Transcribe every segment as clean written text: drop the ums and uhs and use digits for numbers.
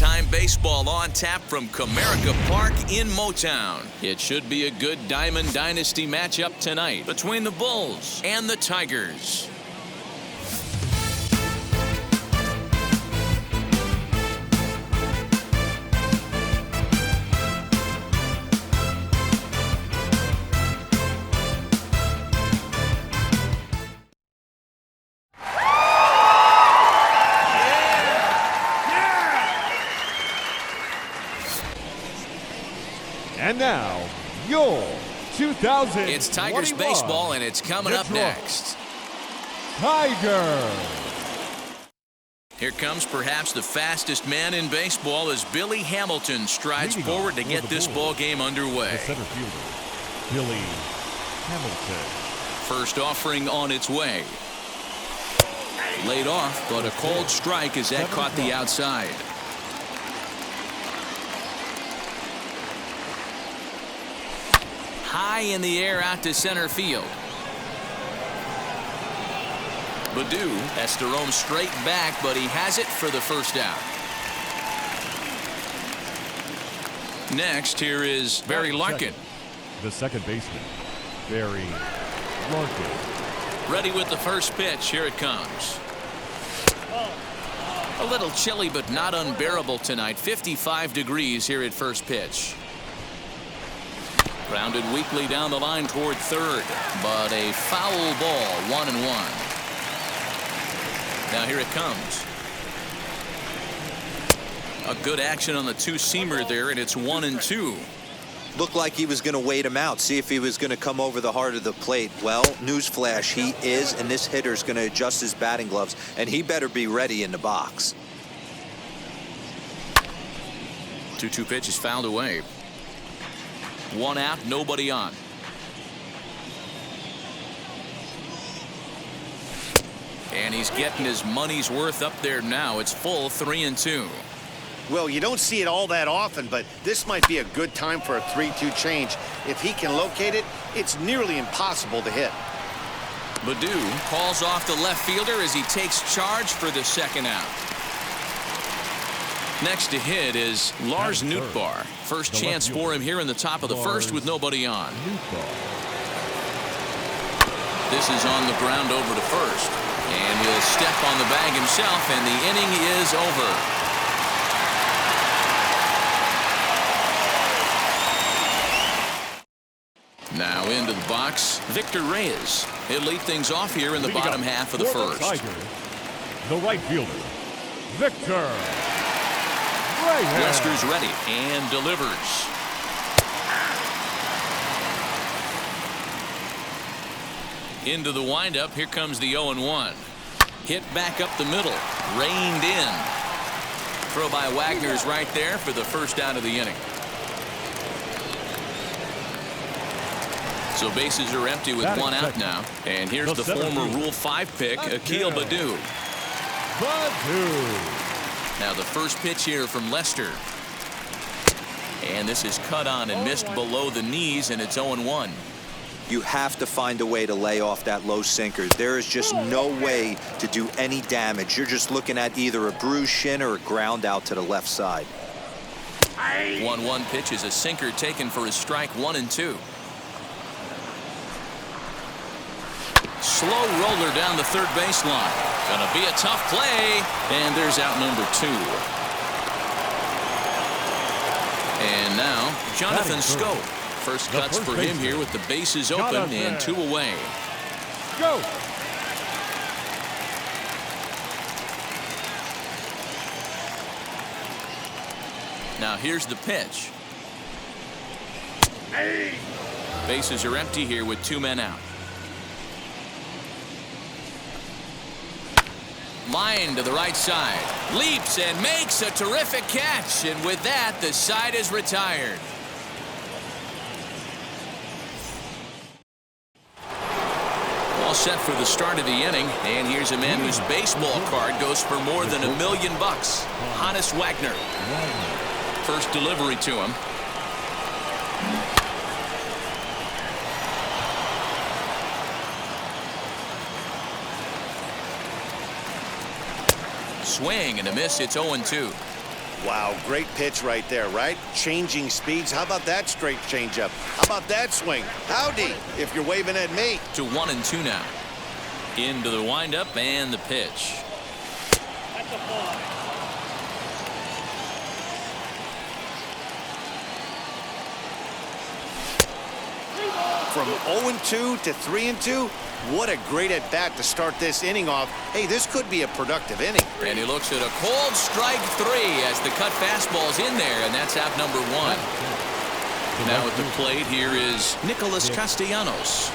Big-time baseball on tap from Comerica Park in Motown. It should be a good Diamond Dynasty matchup tonight between the Bulls and the Tigers. And now, your 2021 It's Tigers baseball, and it's coming up next. Tigers. Here comes perhaps the fastest man in baseball as Billy Hamilton strides forward to get this ball game underway. The center fielder, Billy Hamilton. First offering on its way. Laid off, but a cold strike as that caught the outside. High in the air out to center field. Baddoo has to roam straight back, but he has it for the first out. Next, here is Barry Larkin. The second baseman, Barry Larkin. Ready with the first pitch. Here it comes. A little chilly, but not unbearable tonight. 55 degrees here at first pitch. Grounded weakly down the line toward third, but a foul ball, 1-1. Now here it comes. A good action on the two-seamer there, and it's 1-2. Looked like he was going to wait him out, see if he was going to come over the heart of the plate. Well, newsflash, he is, and this hitter's going to adjust his batting gloves, and he better be ready in the box. 2-2 pitch is fouled away. One out, nobody on. And he's getting his money's worth up there now. It's full 3-2. Well, you don't see it all that often, but this might be a good time for a 3-2 change. If he can locate it, it's nearly impossible to hit. Baddoo calls off the left fielder as he takes charge for the second out. Next to hit is Lars Nootbaar. First chance for him here in the top of the first with nobody on. This is on the ground over to first. And he'll step on the bag himself, and the inning is over. Now into the box, Victor Reyes. He'll lead things off here in the bottom half of the first. The right fielder, Victor. Lester's ready and delivers. Into the windup. Here comes the 0-1. Hit back up the middle. Reined in. Throw by Wagner's right there for the first out of the inning. So bases are empty with one out now. And here's the former Rule 5 pick, Akil Baddoo. Now the first pitch here from Lester. And this is cut on and missed below the knees, and it's 0-1. You have to find a way to lay off that low sinker. There is just no way to do any damage. You're just looking at either a bruised shin or a ground out to the left side. 1-1 pitch is a sinker taken for his strike, 1-2. Slow roller down the third baseline. Gonna be a tough play, and there's out number 2. And now Jonathan Scope. First cuts for him here with the bases open and 2 away. Go. Now here's the pitch. Bases are empty here with 2 men out. Line to the right side. Leaps and makes a terrific catch. And with that, the side is retired. All set for the start of the inning. And here's a man whose baseball card goes for more than $1 million. Honus Wagner. First delivery to him. Swing and a miss. It's 0-2. Wow, great pitch right there, right? Changing speeds. How about that straight changeup? How about that swing? Howdy, if you're waving at me. To 1-2 now. Into the windup and the pitch. That's a ball. From 0-2 to 3-2, what a great at-bat to start this inning off. Hey, this could be a productive inning. And he looks at a cold strike 3 as the cut fastball's in there, and that's out number 1. Now at the plate, here is Nicholas Castellanos.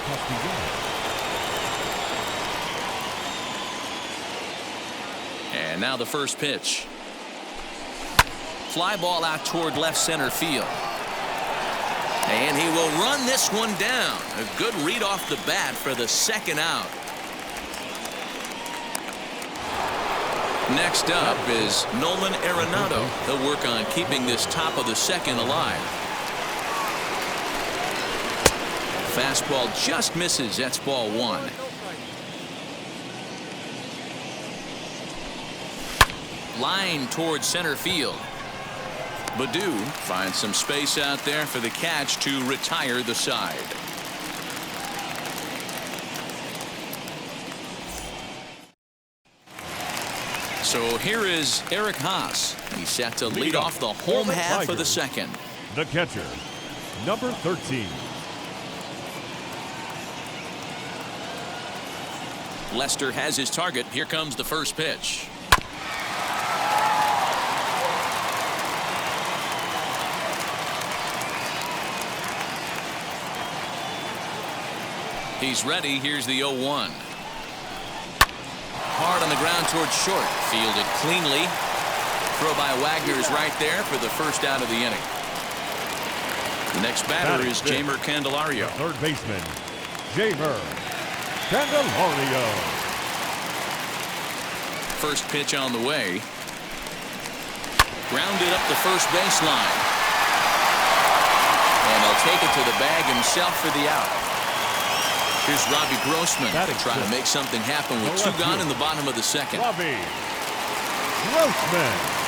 And now the first pitch. Fly ball out toward left center field. And he will run this one down. A good read off the bat for the second out. Next up is Nolan Arenado. He'll work on keeping this top of the second alive. Fastball just misses. That's ball 1. Line towards center field. Baddoo finds some space out there for the catch to retire the side. So here is Eric Haas. He's set to lead off the home half of the second. The catcher, number 13. Lester has his target. Here comes the first pitch. He's ready. Here's the 0-1. Hard on the ground towards short. Fielded cleanly. Throw by Wagner is right there for the first out of the inning. The next batter is Jeimer Candelario. Third baseman, Jeimer Candelario. First pitch on the way. Grounded up the first baseline. And he'll take it to the bag himself for the out. Here's Robbie Grossman trying to make something happen with 2 gone in the bottom of the second. Robbie Grossman.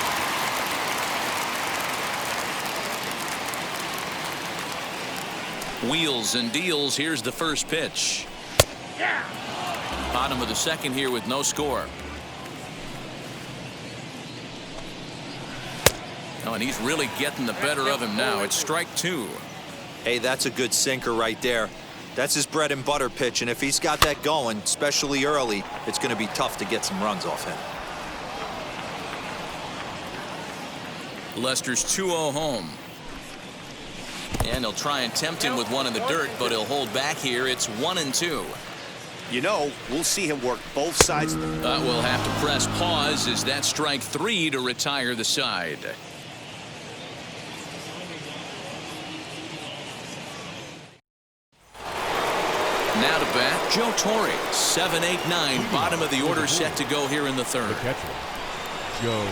Wheels and deals. Here's the first pitch. Bottom of the second here with no score. Oh, and he's really getting the better of him now. It's strike 2. Hey, that's a good sinker right there. That's his bread and butter pitch, and if he's got that going, especially early, it's going to be tough to get some runs off him. Lester's 2-0 home. And he'll try and tempt him with one in the dirt, but he'll hold back here. It's 1-2. You know, we'll see him work both sides. We'll have to press pause as that's strike 3 to retire the side. Now to bat, Joe Torre. 7-8-9, bottom of the order set to go here in the third. The catcher, Joe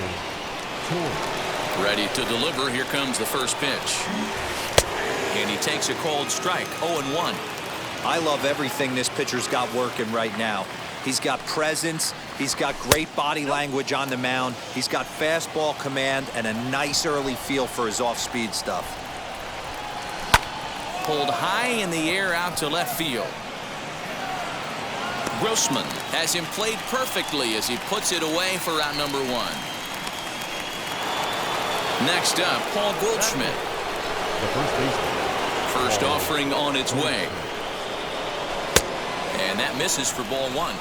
Torre. Ready to deliver. Here comes the first pitch. And he takes a cold strike. 0-1. I love everything this pitcher's got working right now. He's got presence. He's got great body language on the mound. He's got fastball command and a nice early feel for his off-speed stuff. Pulled high in the air out to left field. Grossman has him played perfectly as he puts it away for out number 1. Next up, Paul Goldschmidt. The first baseman. First offering on its way. And that misses for ball 1.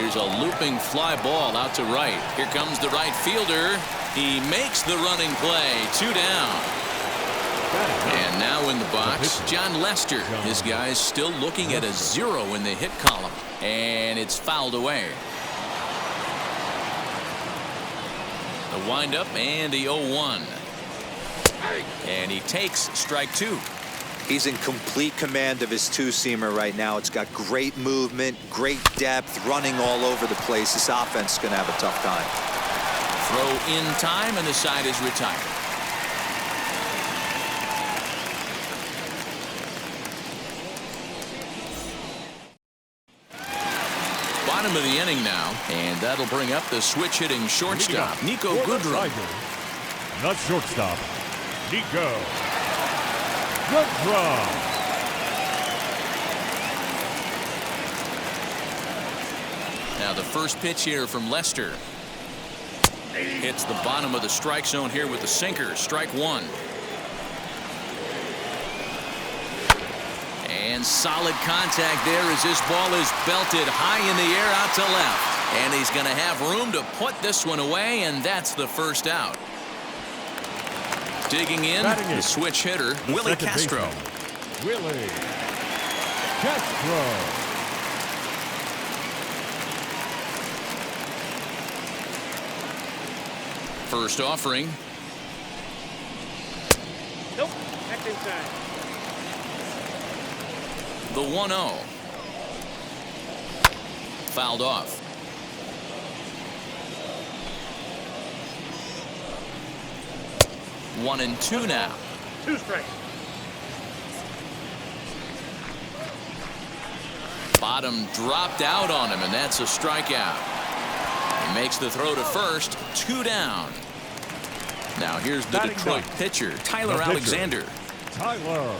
Here's a looping fly ball out to right. Here comes the right fielder. He makes the running play. 2 down. And now in the box, John Lester. This guy's still looking at a 0 in the hit column. And it's fouled away. The windup and the 0-1. And he takes strike 2. He's in complete command of his two-seamer right now. It's got great movement, great depth, running all over the place. This offense is going to have a tough time. Throw in time, and the side is retired. bottom of the inning now, and that'll bring up the switch-hitting shortstop, Nico Goodrum. The shortstop, Nico Goodrum. Now the first pitch here from Lester. Hits the bottom of the strike zone here with the sinker. Strike one. And solid contact there as this ball is belted high in the air out to left. And he's going to have room to put this one away, and that's the first out. Digging in, the switch hitter, Willie Castro. Willie Castro. First offering. Nope, back inside. The 1-0. Fouled off. One and two now. 2 strikes. Bottom dropped out on him, and that's a strikeout. He makes the throw to first. 2 down. Now here's the Detroit pitcher, Tyler Alexander. Tyler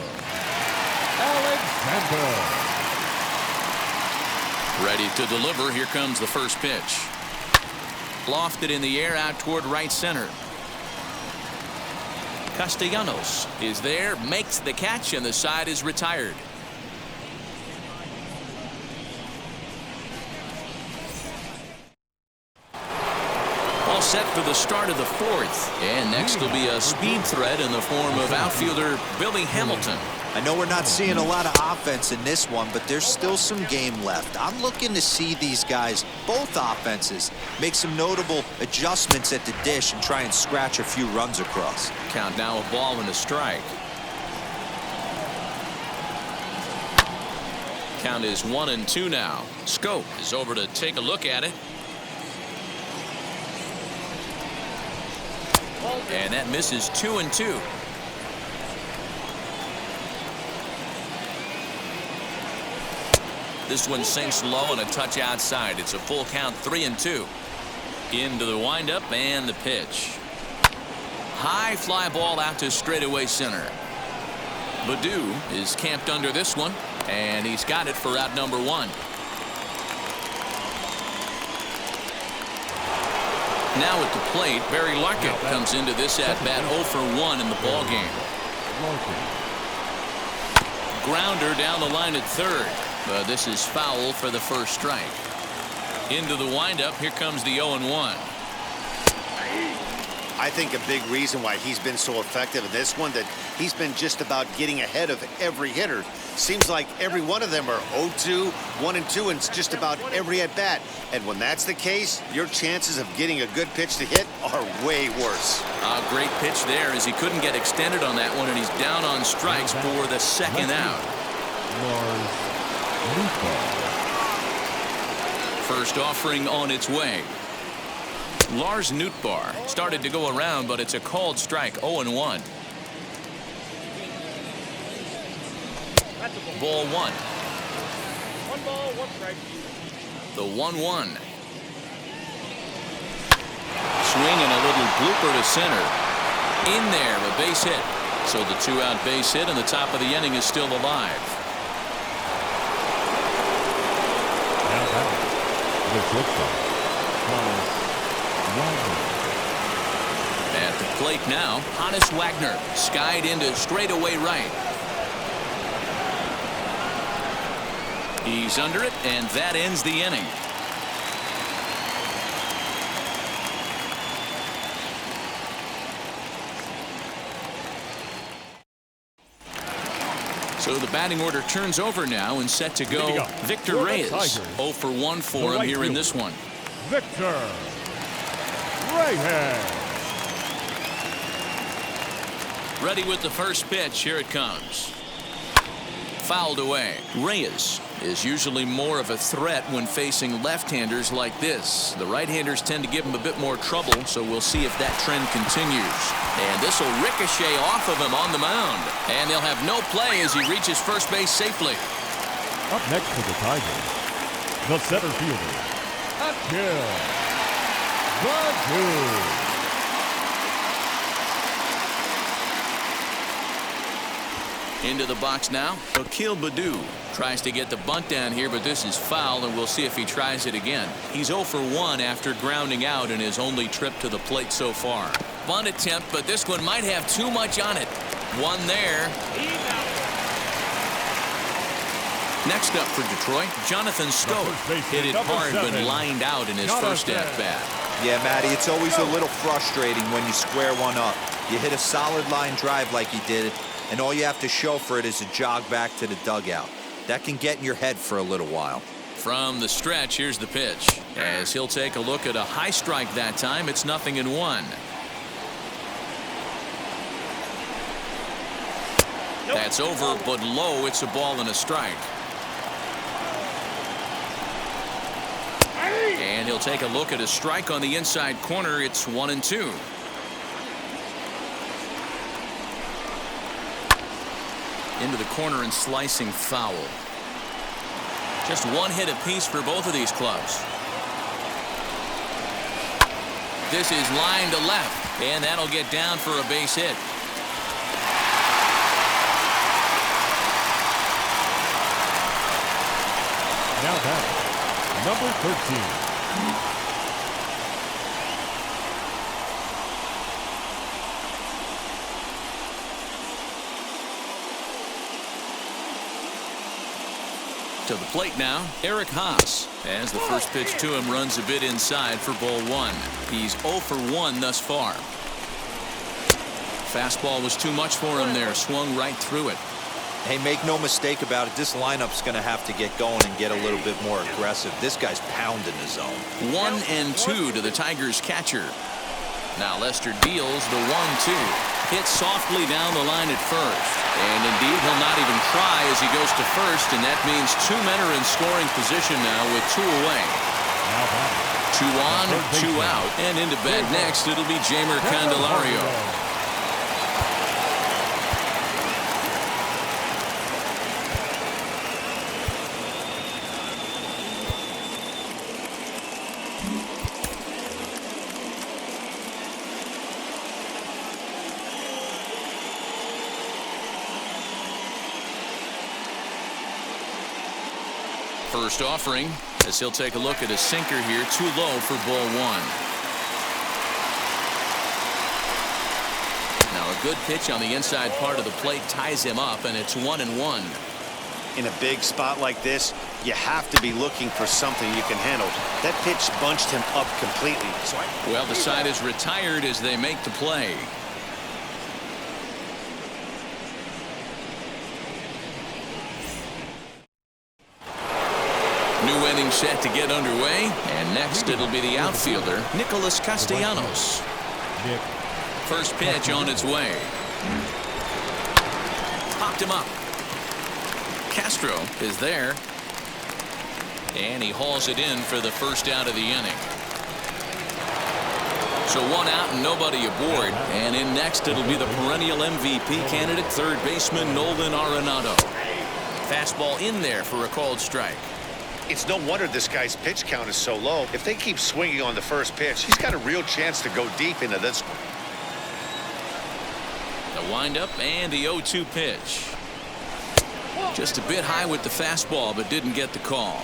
Alexander. Ready to deliver. Here comes the first pitch. Lofted in the air out toward right center. Castellanos is there, makes the catch, and the side is retired. All set for the start of the 4th. And next will be a speed threat in the form of outfielder Billy Hamilton. I know we're not seeing a lot of offense in this one, but there's still some game left. I'm looking to see these guys, both offenses, make some notable adjustments at the dish and try and scratch a few runs across. Count now a ball and a strike. Count is 1-2 now. Scope is over to take a look at it. And that misses 2-2. This one sinks low and a touch outside. It's a full count, 3-2. Into the windup and the pitch. High fly ball out to straightaway center. Baddoo is camped under this one, and he's got it for out number 1. Now at the plate, Barry Larkin comes into this at-bat 0 for 1 in the ball game. Grounder down the line at third, but this is foul for the first strike. Into the windup, here comes the 0-1. I think a big reason why he's been so effective in this one, that he's been just about getting ahead of every hitter. Seems like every one of them are 0-2, 1-2, and it's just about every at-bat. And when that's the case, your chances of getting a good pitch to hit are way worse. A great pitch there as he couldn't get extended on that one, and he's down on strikes for the second out. First offering on its way. Lars Nootbaar started to go around, but it's a called strike. 0-1. Ball 1. 1 ball, 1 strike. The 1-1. Swing and a little blooper to center. In there, a base hit. So the 2-out base hit, and the top of the inning is still alive. At the plate now, Hannes Wagner skied into straightaway right. He's under it, and that ends the inning. So the batting order turns over now and set to go. Victor Reyes, 0 for 1 for him here in this one. Victor Reyes. Ready with the first pitch. Here it comes. Fouled away. Reyes is usually more of a threat when facing left-handers like this. The right-handers tend to give him a bit more trouble, so we'll see if that trend continues. And this will ricochet off of him on the mound. And they'll have no play as he reaches first base safely. Up next for the Tigers, The center fielder, Akil Baddoo. Into the box now, Akil Baddoo tries to get the bunt down here, but this is foul, and we'll see if he tries it again. He's 0 for 1 after grounding out in his only trip to the plate so far. Bunt attempt, but this one might have too much on it. One there. Next up for Detroit, Jonathan Stowe. Hit it hard but lined out in his first at-bat. Yeah, Matty, it's always a little frustrating when you square one up. You hit a solid line drive like he did, and all you have to show for it is a jog back to the dugout. That can get in your head for a little while. From the stretch, here's the pitch. As he'll take a look at a high strike that time, it's 0-1. That's over, but low. It's a ball and a strike. And he'll take a look at a strike on the inside corner. It's 1-2. Into the corner and slicing foul. Just one hit apiece for both of these clubs. This is line to left, and that'll get down for a base hit. Now back, number 13. To the plate now, Eric Haas. As the first pitch to him runs a bit inside for ball 1. He's 0 for 1 thus far. Fastball was too much for him there. Swung right through it. Hey, make no mistake about it. This lineup's going to have to get going and get a little bit more aggressive. This guy's pounding the zone. 1-2 to the Tigers catcher. Now Lester deals the 1-2. Hit softly down the line at first. And indeed, he'll not even try as he goes to first, and that means 2 men are in scoring position now with 2 away. 2 on, 2 out, and into bat next, it'll be Jeimer Candelario. First offering as he'll take a look at a sinker here, too low for ball 1. Now a good pitch on the inside part of the plate ties him up, and it's 1-1. In a big spot like this, you have to be looking for something you can handle. That pitch bunched him up completely. Well, the side is retired as they make the play. New inning set to get underway, and next it'll be the outfielder, Nicholas Castellanos. First pitch on its way. Popped him up. Castro is there, and he hauls it in for the first out of the inning. So 1 out and nobody aboard, and in next it'll be the perennial MVP candidate, third baseman Nolan Arenado. Fastball in there for a called strike. It's no wonder this guy's pitch count is so low. If they keep swinging on the first pitch, he's got a real chance to go deep into this one. The windup and the 0-2 pitch. Just a bit high with the fastball, but didn't get the call.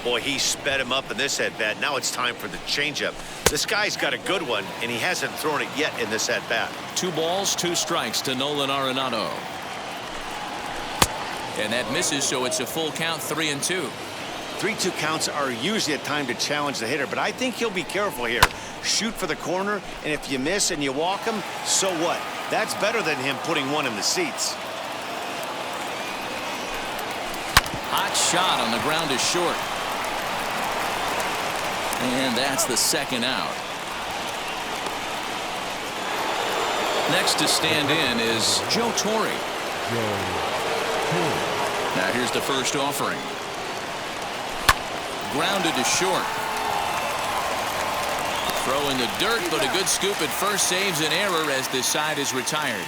Boy, he sped him up in this at-bat. Now it's time for the changeup. This guy's got a good one, and he hasn't thrown it yet in this at-bat. 2 balls, 2 strikes to Nolan Arenado. And that misses, so it's a full count, 3-2. 3-2 counts are usually a time to challenge the hitter, but I think he'll be careful here. Shoot for the corner, and if you miss and you walk him, so what? That's better than him putting one in the seats. Hot shot on the ground is short. And that's the second out. Next to stand in is Joe Torre. Now here's the first offering. Grounded to short. Throw in the dirt, but a good scoop at first saves an error as this side is retired.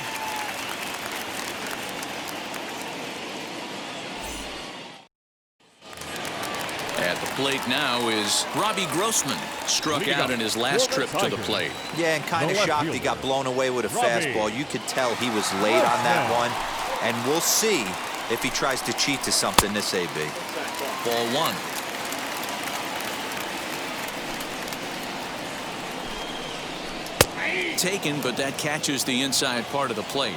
At the Plate now is Robbie Grossman. Struck out in his last trip to the plate. Yeah, and kind of shocked he got blown away with a fastball. You could tell he was late on that one. And we'll see if he tries to cheat to something this AB. Ball one. Taken, but that catches the inside part of the plate.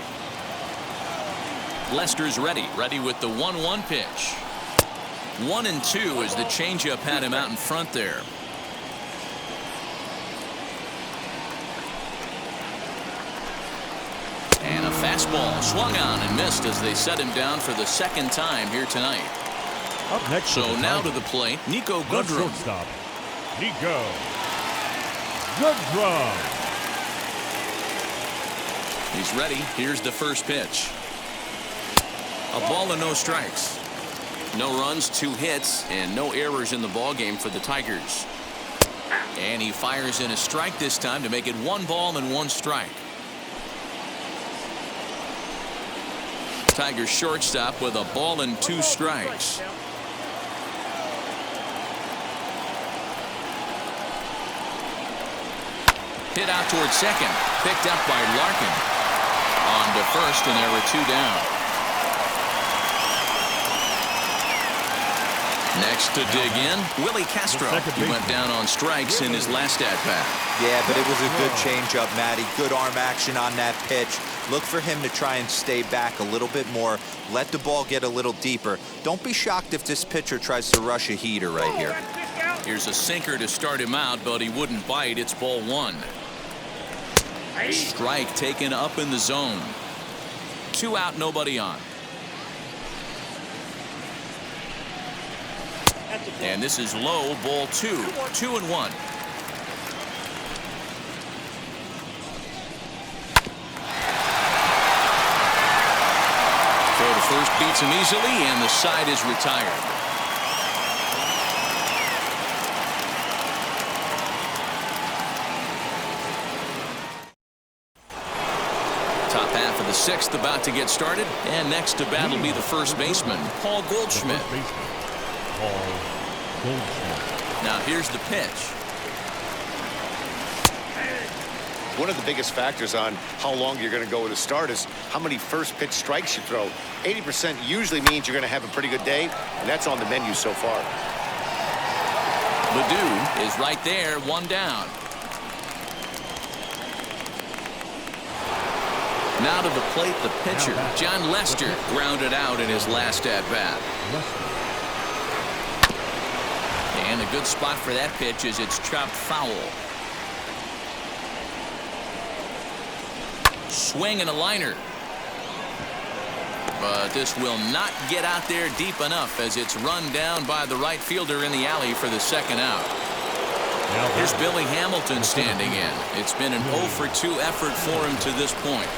Lester's ready with the 1-1 pitch. 1-2 as the changeup had him out in front there. And a fastball swung on and missed as they set him down for the second time here tonight. Up next, so now to the plate, Nico Goodrum. Shortstop, Nico Goodrum. He's ready. Here's the first pitch. A ball and no strikes. No runs, 2 hits, and no errors in the ballgame for the Tigers. And he fires in a strike this time to make it 1 ball and 1 strike. Tigers shortstop with a ball and 2 strikes. Hit out towards second. Picked up by Larkin. On to first, and there were 2 down. Next to dig in, Willie Castro. He went down on strikes in his last at-bat. Yeah, but it was a good changeup, Matty. Good arm action on that pitch. Look for him to try and stay back a little bit more. Let the ball get a little deeper. Don't be shocked if this pitcher tries to rush a heater right here. Here's a sinker to start him out, but he wouldn't bite. It's ball 1. Strike taken up in the zone. 2 out, nobody on. And this is low, ball 2. 2-1. Throw to first beats him easily, and the side is retired. Top half of the 6th about to get started, and next to bat will be the first baseman, Paul Goldschmidt. Now here's the pitch. One of the biggest factors on how long you're going to go with a start is how many first pitch strikes you throw. 80% usually means you're going to have a pretty good day, and that's on the menu so far. Ledoux is right there, 1 down. Now to the plate, the pitcher, John Lester, grounded out in his last at-bat. And a good spot for that pitch is it's chopped foul. Swing and a liner. But this will not get out there deep enough as it's run down by the right fielder in the alley for the 2nd out. Here's Billy Hamilton standing in. It's been an 0 for 2 effort for him to this point.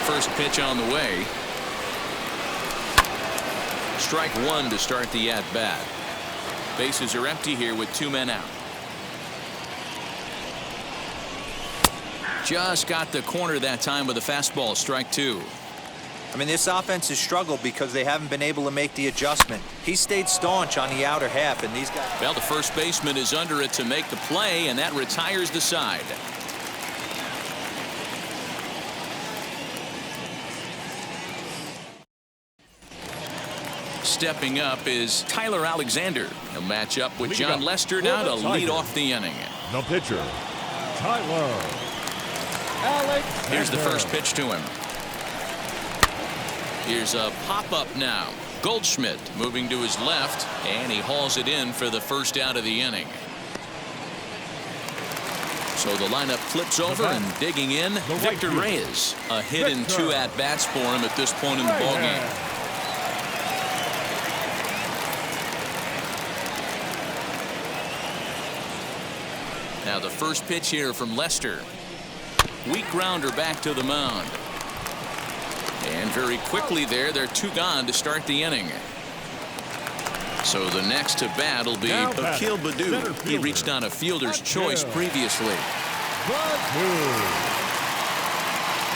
First pitch on the way. Strike 1 to start the at-bat. Bases are empty here with 2 men out. Just got the corner that time with a fastball. Strike 2. I mean, this offense has struggled because they haven't been able to make the adjustment. He stayed staunch on the outer half, and these guys... Well, the first baseman is under it to make the play, and that retires the side. Stepping up is Tyler Alexander. He'll match up with John Lester now to lead off the inning. The pitcher, Tyler Alexander. Here's the first pitch to him. Here's a pop-up now. Goldschmidt moving to his left, and he hauls it in for the first out of the inning. So the lineup flips over, and digging in, Victor Reyes. A hit in 2 at-bats for him at this point in the ballgame. Now the first pitch here from Lester. Weak grounder back to the mound. And very quickly they're 2 gone to start the inning. So the next to bat will be Akil Baddoo. He reached on a fielder's choice previously.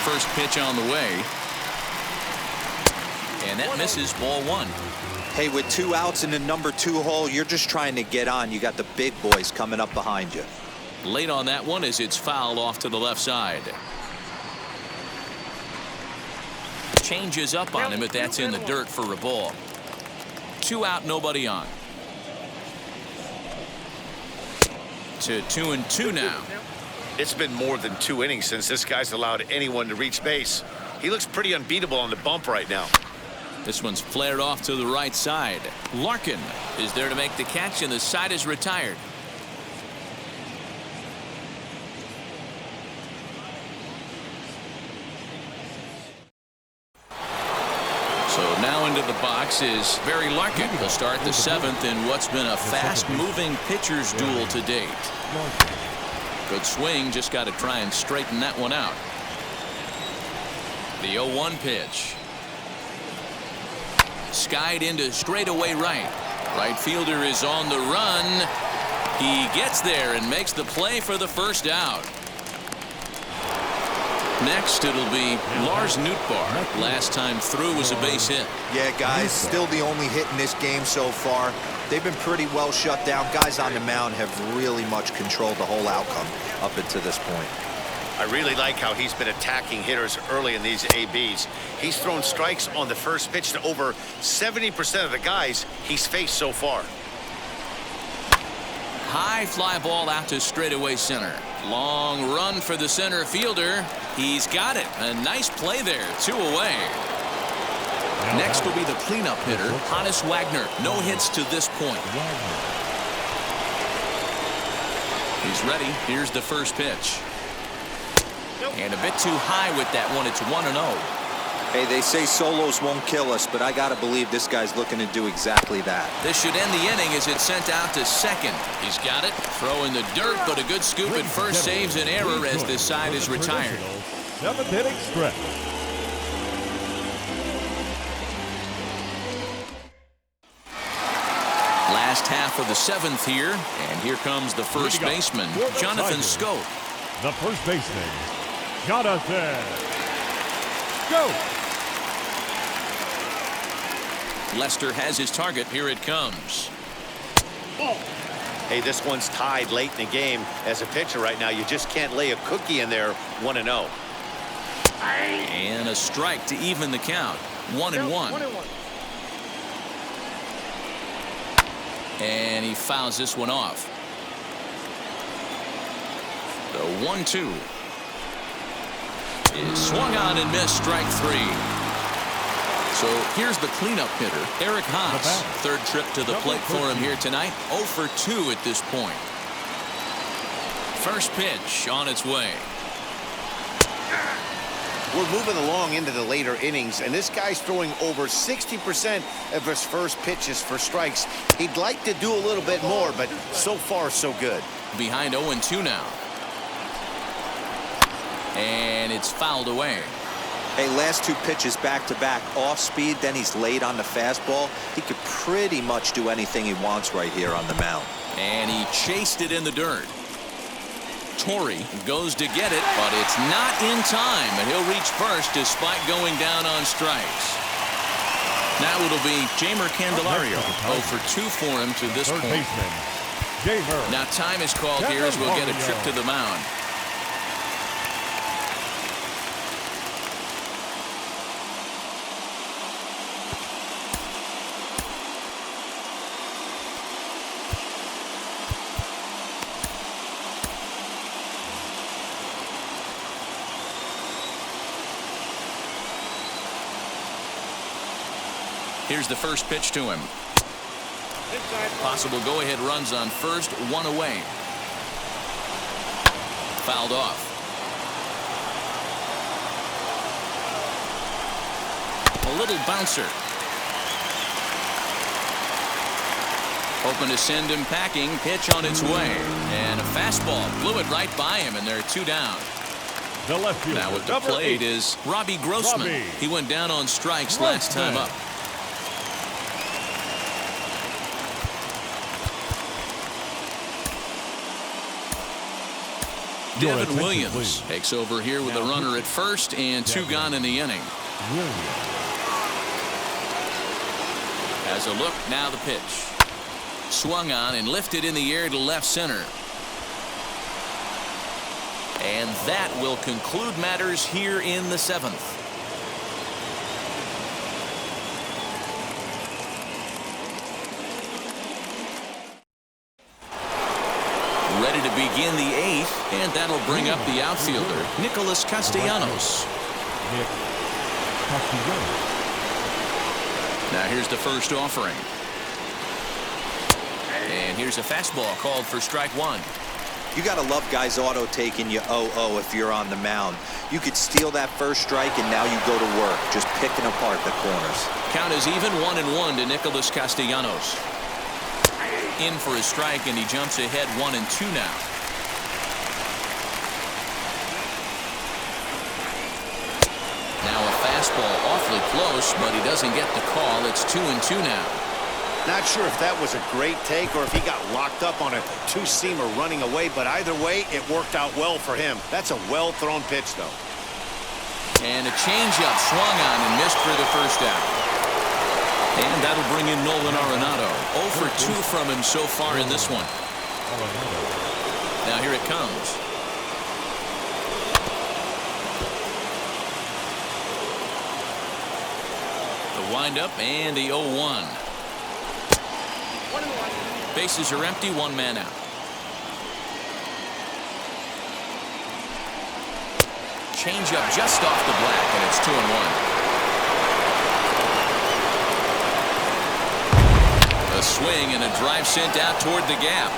First pitch on the way. And that misses, ball 1. Hey, with 2 outs in the number 2 hole, you're just trying to get on. You got the big boys coming up behind you. Late on that one as it's fouled off to the left side. Changes up on him, but that's in the dirt for a ball. 2 out, nobody on. To 2-2 now. It's been more than 2 innings since this guy's allowed anyone to reach base. He looks pretty unbeatable on the bump right now. This one's flared off to the right side. Larkin is there to make the catch, and the side is retired. So now into the box is Barry Larkin. He'll start the 7th in what's been a fast-moving pitcher's duel to date. Good swing, just got to try and straighten that one out. The 0-1 pitch. Skied into straightaway right. Right fielder is on the run. He gets there and makes the play for the first out. Next, it'll be Lars Nootbaar. Last time through was a base hit. Yeah, guys, still the only hit in this game so far. They've been pretty well shut down. Guys on the mound have really much controlled the whole outcome up until this point. I really like how he's been attacking hitters early in these ABs. He's thrown strikes on the first pitch to over 70% of the guys he's faced so far. High fly ball out to straightaway center. Long run for the center fielder. He's got it. A nice play there. 2 away. Next will be the cleanup hitter, Hannes Wagner. No hits to this point. He's ready. Here's the first pitch. And a bit too high with that one. It's 1-0. Hey, they say solos won't kill us, but I got to believe this guy's looking to do exactly that. This should end the inning as it's sent out to second. He's got it. Throw in the dirt, but a good scoop at first saves an error as this side is retired. 7th inning stretch. Last half of the 7th here, and here comes the first baseman, Jonathan Schoop. The first baseman, Jonathan Schoop. Lester has his target. Here it comes. Hey, this one's tied late in the game. As a pitcher right now, you just can't lay a cookie in there. 1-0. And a strike to even the count. 1-1. And he fouls this one off. The 1-2 is swung on and missed. Strike 3. So here's the cleanup hitter, Eric Haas. Third trip to the plate for him here tonight. 0 for 2 at this point. First pitch on its way. We're moving along into the later innings, and this guy's throwing over 60% of his first pitches for strikes. He'd like to do a little bit more, but so far, so good. Behind 0-2 now. And it's fouled away. Hey, last 2 pitches back-to-back, off speed, then he's late on the fastball. He could pretty much do anything he wants right here on the mound. And he chased it in the dirt. Torrey goes to get it, but it's not in time, and he'll reach first despite going down on strikes. Now it'll be Jeimer Candelario. 0 for 2 for him to this Third point. baseman, Jeimer. Now time is called here as we'll get a trip to the mound. Here's the first pitch to him. Possible go-ahead runs on first, 1 away. Fouled off. A little bouncer. Hoping to send him packing. Pitch on its way. And a fastball blew it right by him, and they're 2 down. The left fielder, Now with the plate is Robbie Grossman. He went down on strikes last time up. Devin Williams takes over here with a runner at first and 2 gone in the inning. Has a look, now the pitch. Swung on and lifted in the air to left center. And that will conclude matters here in the 7th. Ready to begin the 8th, and that'll bring up the outfielder, Nicholas Castellanos. Now here's the first offering. And here's a fastball called for strike 1. You got to love guys auto taking you 0-0 if you're on the mound. You could steal that first strike, and now you go to work, just picking apart the corners. Count is even 1-1 to Nicholas Castellanos. In for a strike, and he jumps ahead 1-2 now. Now a fastball awfully close, but he doesn't get the call. It's 2-2 now. Not sure if that was a great take or if he got locked up on a two-seamer running away, but either way, it worked out well for him. That's a well-thrown pitch, though. And a changeup swung on and missed for the first out. And that'll bring in Nolan Arenado. 0 for 2 from him so far in this one. Now here it comes. The windup and the 0-1. Bases are empty, 1 man out. Changeup just off the black, and it's 2-1. A swing and a drive sent out toward the gap.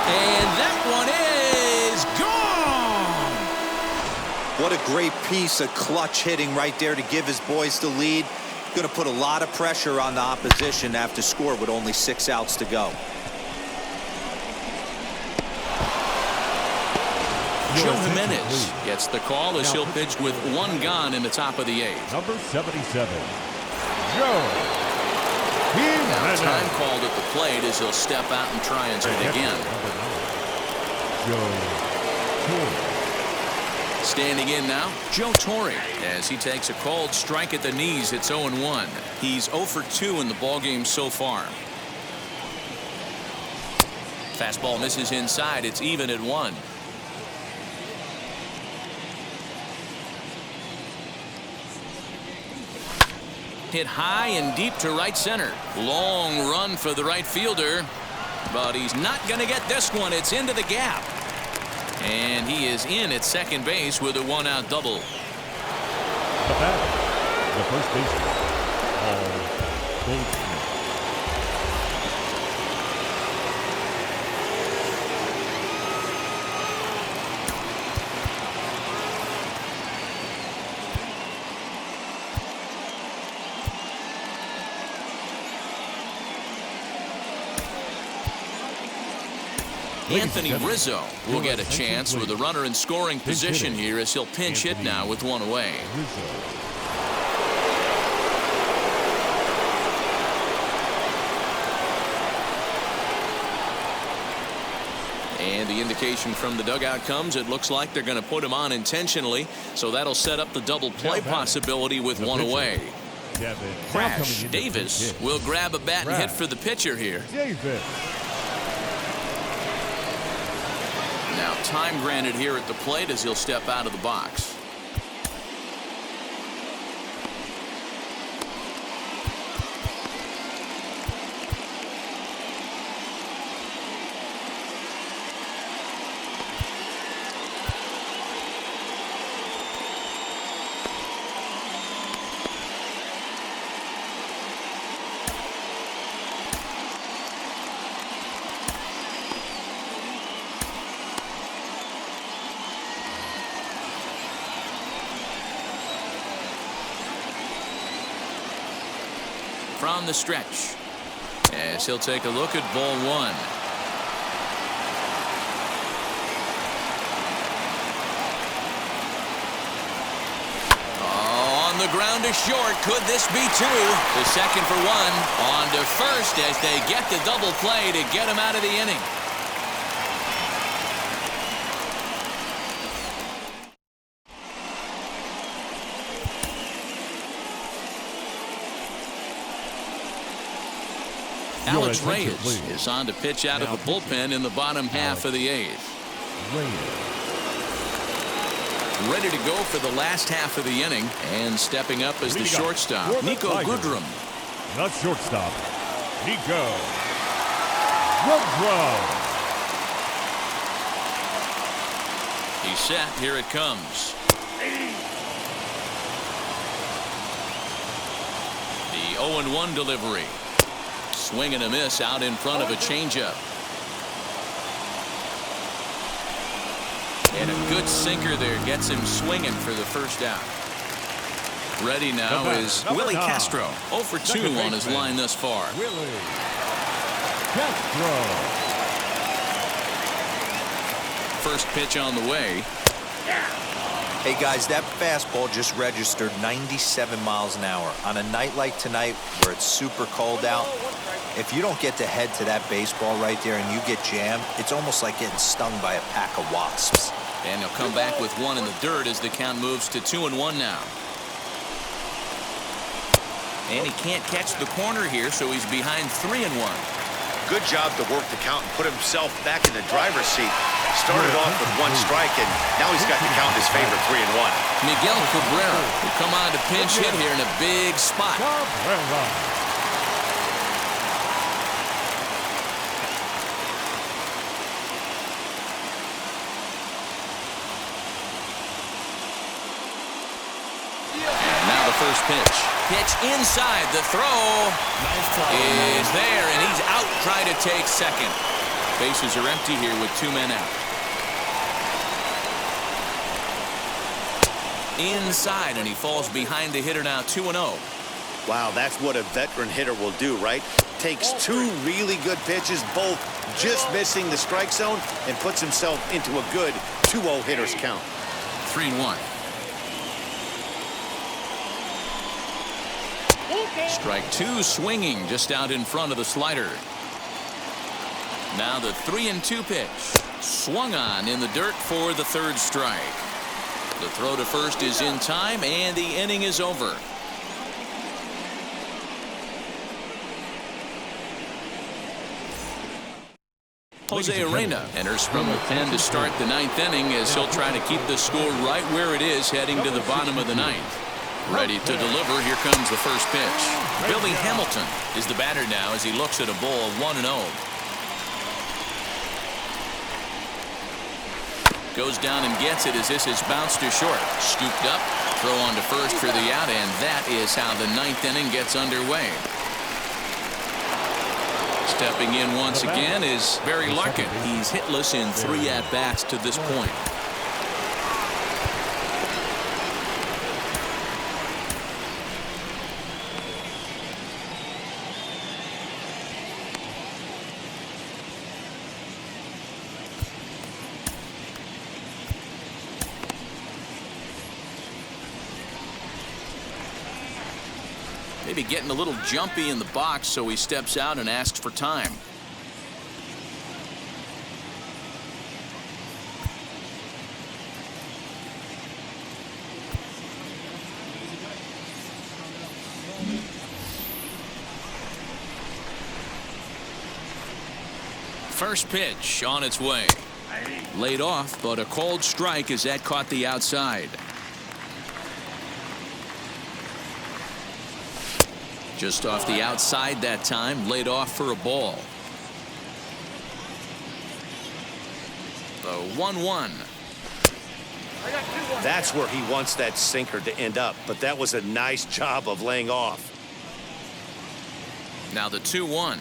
And that one is gone! What a great piece of clutch hitting right there to give his boys the lead. Going to put a lot of pressure on the opposition to have to score with only 6 outs to go. Joe Jimenez gets the call as he'll pitch with 1 gone in the top of the 8th. Number 77, Joe Jimenez. Now time called at the plate as he'll step out and try and hit again. Joe Torre. Standing in now, Joe Torre, as he takes a called strike at the knees. It's 0-1. He's 0 for 2 in the ballgame so far. Fastball misses inside. It's even at 1. Hit high and deep to right center. Long run for the right fielder, but he's not going to get this one. It's into the gap. And he is in at second base with a 1-out double. The batter, the first baseman, Paul Goldschmidt. Anthony Rizzo will get a chance with a runner in scoring position here as he'll pinch hit now with 1 away. And the indication from the dugout comes, it looks like they're going to put him on intentionally, so that'll set up the double play possibility with 1 away. Crash Davis will grab a bat and hit for the pitcher here. Now time granted here at the plate as he'll step out of the box. From the stretch, as he'll take a look at ball 1. On the ground to short. Could this be 2? The second for 1. On to first as they get the double play to get him out of the inning. Alex Reyes is on to pitch out of the bullpen in the bottom half of the 8th. Ready to go for the last half of the inning, and stepping up as the shortstop, Nico Goodrum. The shortstop, Nico Goodrum. He's set. Here it comes. The 0-1 delivery. Swing and a miss out in front of a changeup. And a good sinker there gets him swinging for the first out. Ready now is Willie Castro. 0 for 2 on his line thus far. Willie Castro. First pitch on the way. Hey guys, that fastball just registered 97 miles an hour. On a night like tonight where it's super cold out, if you don't get to head to that baseball right there and you get jammed, it's almost like getting stung by a pack of wasps. And he'll come back with one in the dirt as the count moves to 2-1 now. And he can't catch the corner here, so he's behind 3-1. Good job to work the count and put himself back in the driver's seat. Started off with 1 strike, and now he's got the count in his favor, 3-1. Miguel Cabrera will come on to pinch hit here in a big spot. And now the first pitch. Pitch inside. The throw is there, and he's out trying to take second. Bases are empty here with 2 men out. Inside, and he falls behind the hitter now, 2-0. Wow, that's what a veteran hitter will do, right? Takes 2 really good pitches, both just missing the strike zone, and puts himself into a good 2-0 hitter's count. 3-1. Strike 2 swinging just out in front of the slider. Now the 3-2 pitch. Swung on in the dirt for the 3rd strike. The throw to first is in time, and the inning is over. Jose Arena enters from the pen to start the 9th inning as he'll try to keep the score right where it is heading to the bottom of the 9th. Ready to deliver. Here comes the first pitch. Billy Hamilton is the batter now as he looks at a ball of 1-0. Goes down and gets it as this is bounced to short. Scooped up. Throw on to first for the out, and that is how the 9th inning gets underway. Stepping in once again is Barry Larkin. He's hitless in 3 at-bats to this point. Maybe getting a little jumpy in the box, so he steps out and asks for time. First pitch on its way. Laid off, but a cold strike as that caught the outside. Just off the outside that time, laid off for a ball. The 1-1. That's where he wants that sinker to end up, but that was a nice job of laying off. Now the 2-1.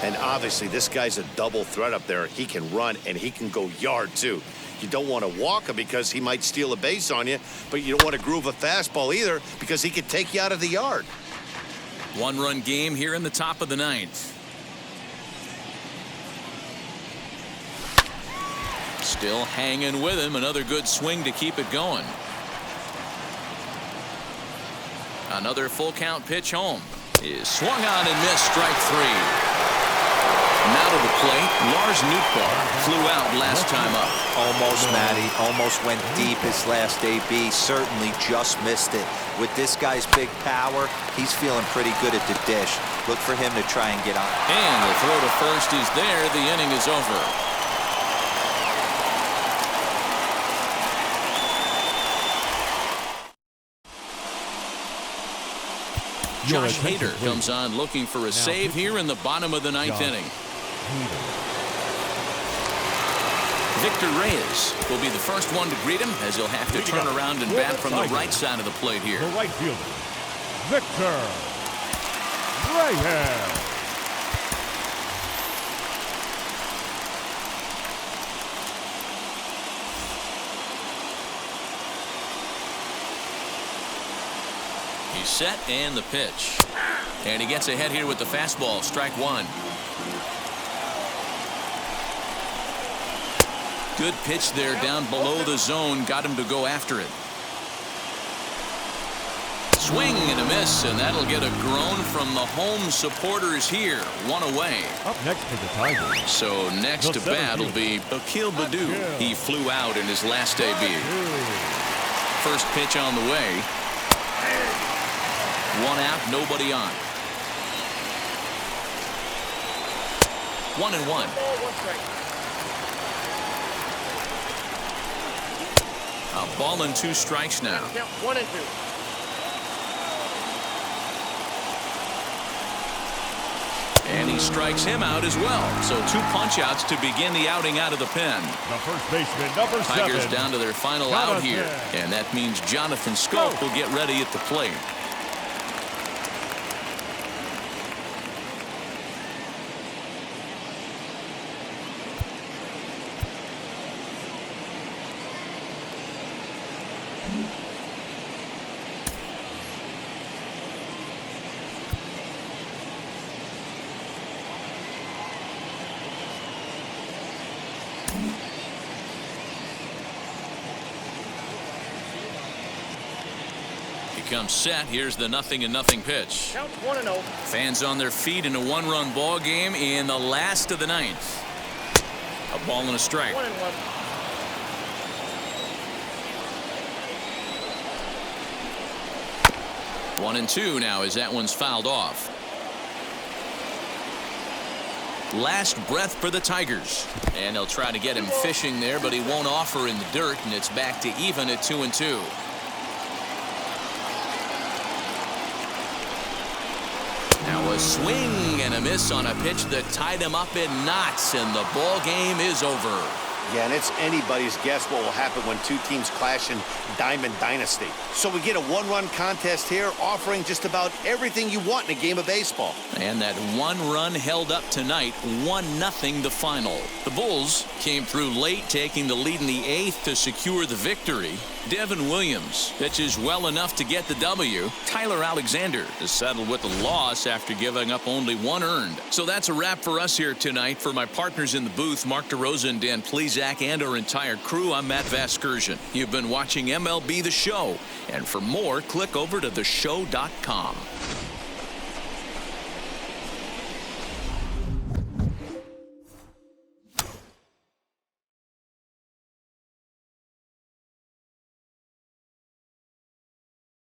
And obviously this guy's a double threat up there. He can run and he can go yard too. You don't want to walk him because he might steal a base on you, but you don't want to groove a fastball either because he could take you out of the yard. 1-run game here in the top of the 9th. Still hanging with him. Another good swing to keep it going. Another full count pitch home is swung on and missed. Strike 3. Now to the plate, Lars Nootbaar flew out last time up. Almost, Matty. Almost went deep his last AB. Certainly just missed it. With this guy's big power, he's feeling pretty good at the dish. Look for him to try and get on. And the throw to first is there. The inning is over. Josh Hader comes on looking for a save here in the bottom of the ninth inning. Victor Reyes will be the first one to greet him as he'll have to turn around and bat from the right side of the plate here. The right fielder, Victor Reyes. He's set and the pitch. And he gets ahead here with the fastball. Strike one. Good pitch there down below the zone. Got him to go after it. Swing and a miss, and that'll get a groan from the home supporters here. One away. Up next to the Tigers. So next to bat will be Akil Baddoo. He flew out in his last debut. First pitch on the way. One out, nobody on. 1-1. A ball and 2 strikes now. 1-2. And he strikes him out as well. So 2 punch-outs to begin the outing out of the pen. The first baseman, number 7. Tigers down to their final out here. And that means Jonathan Scope will get ready at the plate. Comes set. Here's the 0-0 pitch. Count 1-0. Fans on their feet in a 1-run ball game in the last of the ninth. A ball and a strike. 1-1. 1-2 now as that one's fouled off. Last breath for the Tigers. And they'll try to get him fishing there, but he won't offer in the dirt, and it's back to even at 2-2. Now a swing and a miss on a pitch that tied him up in knots, and the ball game is over. Yeah, and it's anybody's guess what will happen when 2 teams clash in Diamond Dynasty. So we get a 1-run contest here, offering just about everything you want in a game of baseball. And that 1 run held up tonight, 1-0 the final. The Bulls came through late, taking the lead in the 8th to secure the victory. Devin Williams pitches well enough to get the W. Tyler Alexander is settled with the loss after giving up only 1 earned. So that's a wrap for us here tonight. For my partners in the booth, Mark DeRosa and Dan Plesac, and our entire crew, I'm Matt Vasgersian. You've been watching MLB The Show. And for more, click over to theshow.com.